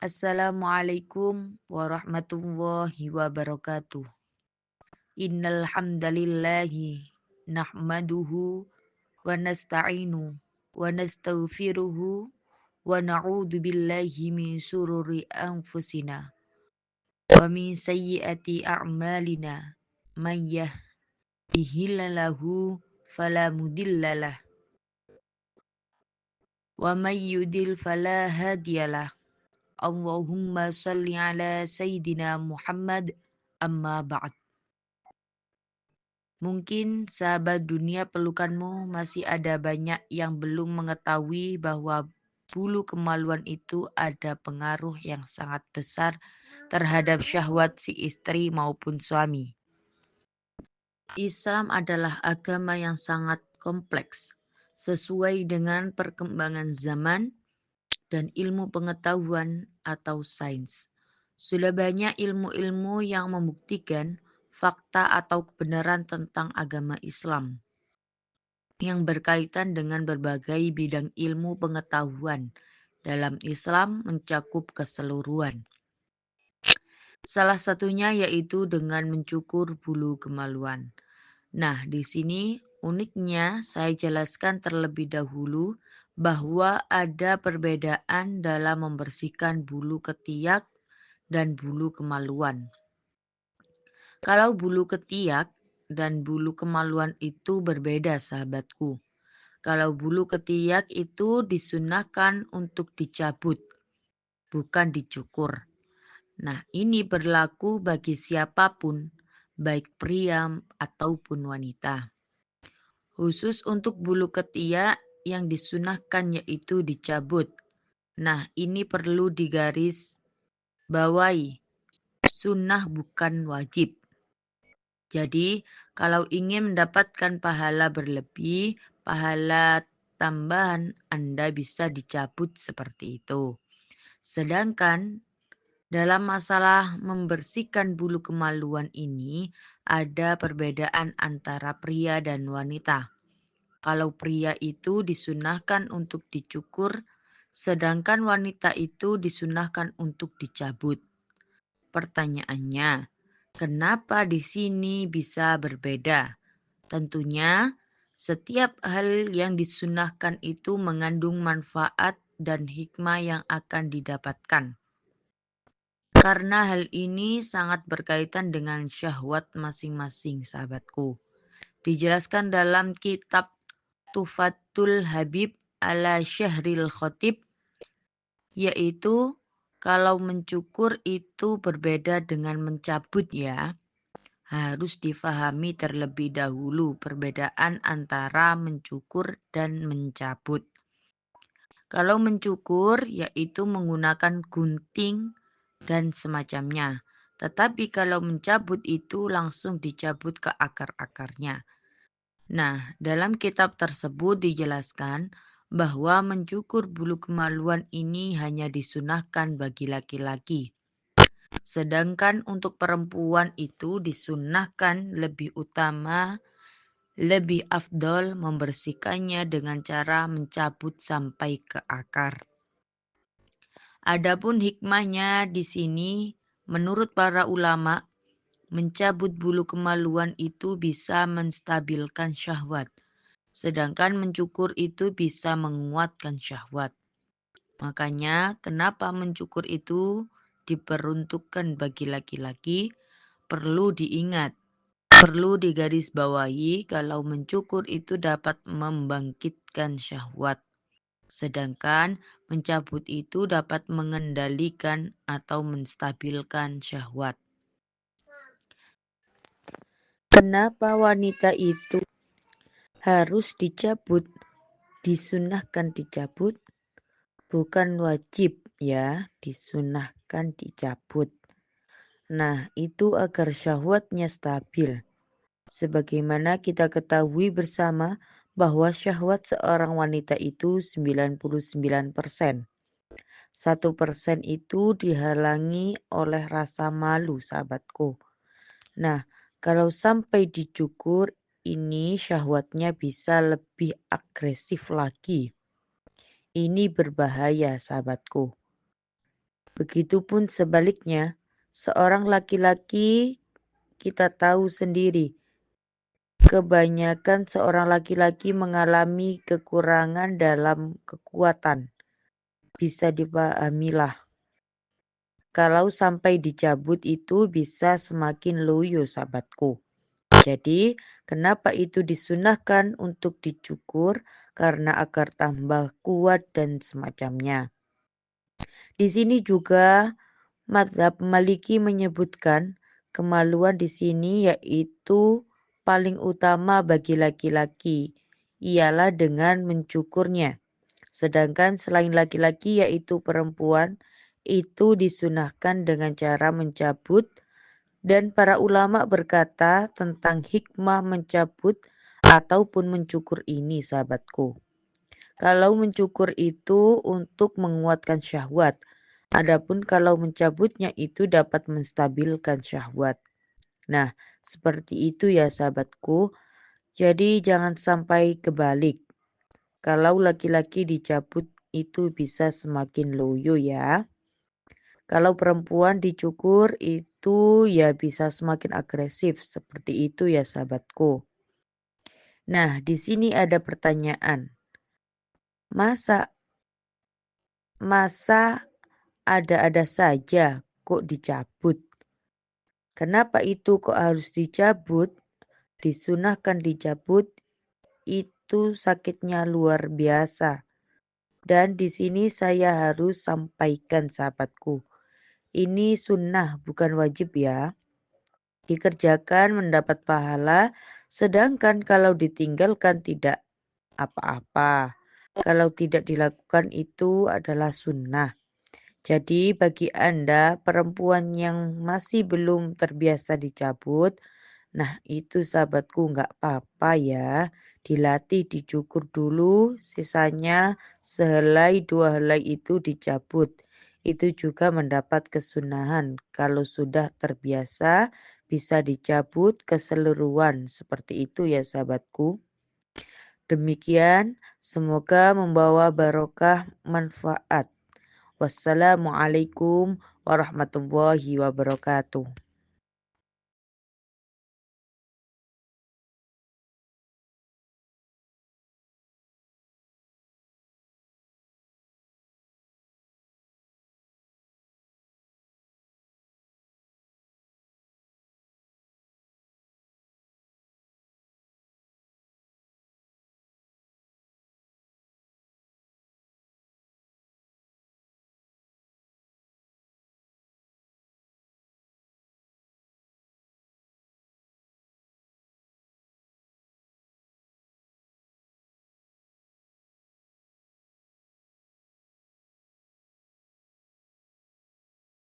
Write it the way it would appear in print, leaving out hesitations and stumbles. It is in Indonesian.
Assalamualaikum warahmatullahi wabarakatuh. Innal hamdalillahi nahmaduhu wa nasta'inu wa nastaghfiruhu wa na'udzu billahi min syururi anfusina wa min sayyiati a'malina. May yahdihillahu fala mudhillalah wa may yudlil fala hadiyalah. Allahumma shalli ala sayyidina Muhammad, amma ba'd. Mungkin sahabat dunia pelukanmu masih ada banyak yang belum mengetahui bahwa bulu kemaluan itu ada pengaruh yang sangat besar terhadap syahwat si istri maupun suami. Islam adalah agama yang sangat kompleks, sesuai dengan perkembangan zaman dan ilmu pengetahuan atau sains. Sudah banyak ilmu-ilmu yang membuktikan fakta atau kebenaran tentang agama Islam yang berkaitan dengan berbagai bidang ilmu pengetahuan dalam Islam mencakup keseluruhan. Salah satunya yaitu dengan mencukur bulu kemaluan. Nah, di sini uniknya saya jelaskan terlebih dahulu bahwa ada perbedaan dalam membersihkan bulu ketiak dan bulu kemaluan. Kalau bulu ketiak dan bulu kemaluan itu berbeda, sahabatku. Kalau bulu ketiak itu disunahkan untuk dicabut, bukan dicukur. Nah, ini berlaku bagi siapapun, baik pria ataupun wanita. Khusus untuk bulu ketiak yang disunahkan yaitu dicabut. Nah, ini perlu digaris bawahi. Sunnah bukan wajib. Jadi, kalau ingin mendapatkan pahala berlebih, pahala tambahan, Anda bisa dicabut seperti itu. Sedangkan dalam masalah membersihkan bulu kemaluan ini, ada perbedaan antara pria dan wanita. Kalau pria itu disunahkan untuk dicukur, sedangkan wanita itu disunahkan untuk dicabut. Pertanyaannya, kenapa di sini bisa berbeda? Tentunya, setiap hal yang disunahkan itu mengandung manfaat dan hikmah yang akan didapatkan. Karena hal ini sangat berkaitan dengan syahwat masing-masing, sahabatku. Dijelaskan dalam kitab Tufatul Habib ala Syahril Khotib, yaitu kalau mencukur itu berbeda dengan mencabut ya. Harus difahami terlebih dahulu perbedaan antara mencukur dan mencabut. Kalau mencukur yaitu menggunakan gunting dan semacamnya. Tetapi kalau mencabut itu langsung dicabut ke akar-akarnya. Nah, dalam kitab tersebut dijelaskan bahwa mencukur bulu kemaluan ini hanya disunahkan bagi laki-laki. Sedangkan untuk perempuan itu disunahkan lebih utama, lebih afdol membersihkannya dengan cara mencabut sampai ke akar. Adapun hikmahnya di sini, menurut para ulama, mencabut bulu kemaluan itu bisa menstabilkan syahwat. Sedangkan mencukur itu bisa menguatkan syahwat. Makanya kenapa mencukur itu diperuntukkan bagi laki-laki, perlu diingat. Perlu digarisbawahi kalau mencukur itu dapat membangkitkan syahwat. Sedangkan mencabut itu dapat mengendalikan atau menstabilkan syahwat. Kenapa wanita itu harus dicabut? Disunahkan dicabut, bukan wajib ya, disunahkan dicabut. Nah, itu agar syahwatnya stabil. Sebagaimana kita ketahui bersama bahwa syahwat seorang wanita itu 99%. 1% itu dihalangi oleh rasa malu, sahabatku. Nah, kalau sampai dicukur, ini syahwatnya bisa lebih agresif lagi. Ini berbahaya, sahabatku. Begitupun sebaliknya, seorang laki-laki kita tahu sendiri, kebanyakan seorang laki-laki mengalami kekurangan dalam kekuatan. Bisa dipahamilah. Kalau sampai dicabut itu bisa semakin loyo sahabatku. Jadi, kenapa itu disunahkan untuk dicukur? Karena agar tambah kuat dan semacamnya. Di sini juga mazhab Maliki menyebutkan kemaluan di sini yaitu paling utama bagi laki-laki ialah dengan mencukurnya. Sedangkan selain laki-laki yaitu perempuan itu disunahkan dengan cara mencabut dan para ulama berkata tentang hikmah mencabut ataupun mencukur ini sahabatku. Kalau mencukur itu untuk menguatkan syahwat, adapun kalau mencabutnya itu dapat menstabilkan syahwat. Nah, seperti itu ya sahabatku. Jadi jangan sampai kebalik. Kalau laki-laki dicabut itu bisa semakin loyo ya. Kalau perempuan dicukur itu ya bisa semakin agresif. Seperti itu ya sahabatku. Nah, di sini ada pertanyaan. Masa ada-ada saja kok dicabut? Kenapa itu kok harus dicabut? Disunahkan dicabut itu sakitnya luar biasa. Dan di sini saya harus sampaikan sahabatku. Ini sunnah bukan wajib ya. Dikerjakan mendapat pahala, sedangkan kalau ditinggalkan tidak apa-apa. Kalau tidak dilakukan itu adalah sunnah. Jadi bagi Anda perempuan yang masih belum terbiasa dicabut, nah itu sahabatku nggak apa-apa ya. Dilatih dicukur dulu, sisanya sehelai dua helai itu dicabut. Itu juga mendapat kesunahan. Kalau sudah terbiasa bisa dicabut keseluruhan. Seperti itu ya sahabatku. Demikian, semoga membawa barokah manfaat. Wassalamualaikum warahmatullahi wabarakatuh.